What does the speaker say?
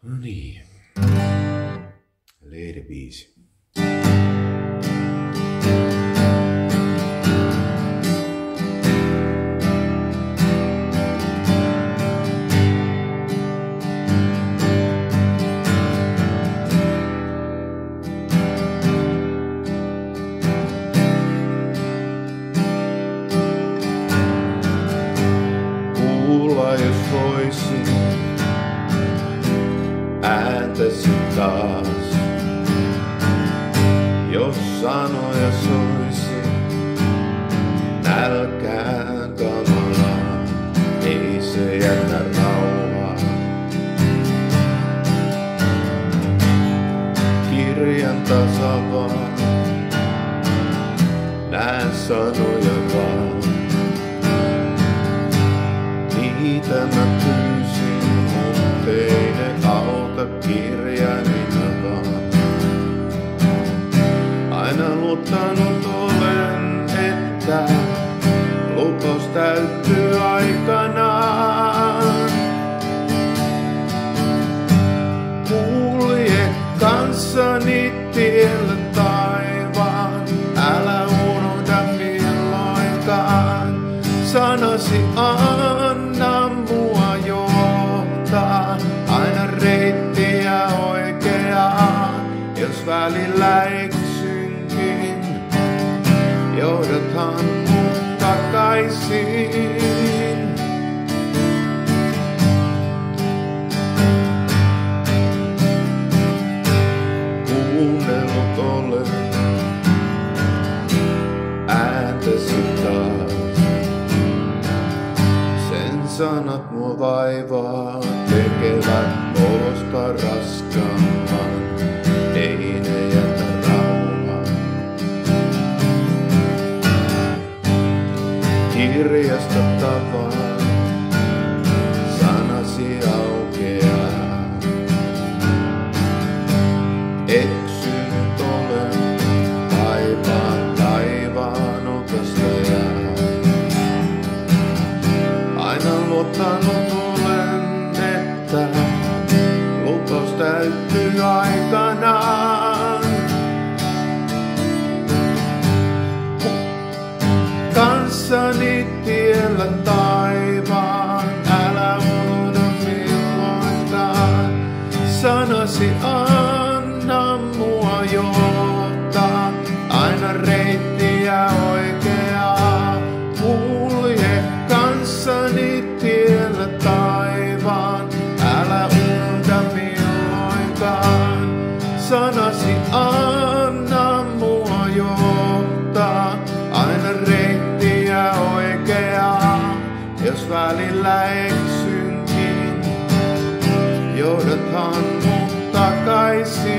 No niin. Leiribiisi. Kuulla jos voisin ääntäsi taas, jos sanoja soisi nälkään kamalaa, ei se jätä rauhaa. Kirjan tasavaan, näen sanoja vaan. Niitä mä pyysin, mut ei ne auta kirjaininakaan. Aina luottanut olen, että lupaus täyttyy aikanaan. Kulje kanssani tiellä taivaan, älä unohda milloinkaan. Sanasi anna mua johtaa aina reittiä oikeaa. Jos välillä eksynkin, johdathan mut takaisin. Kuunnellut olen ääntäsi taas. Sanat mua vaivaa, tekevät olosta raskaamman, ei ne jätä rauhaa. Kirjasta tavaan, sanasi aukeaa. Eksynyt olen, taivaan okastajaa. Aina luottanut olen, että lupaus täyttyy aikanaan. Kanssani tiellä taivaan, älä unohda milloinkaan. Sanasi anna mua johtaa aina reittiä oikeaa. Kulje kanssani tiellä taivaan, älä unohda milloinkaan. Sanasi anna mua johtaa aina reittiä oikeaa. Jos välillä eksynkin, johdathan mut takaisin.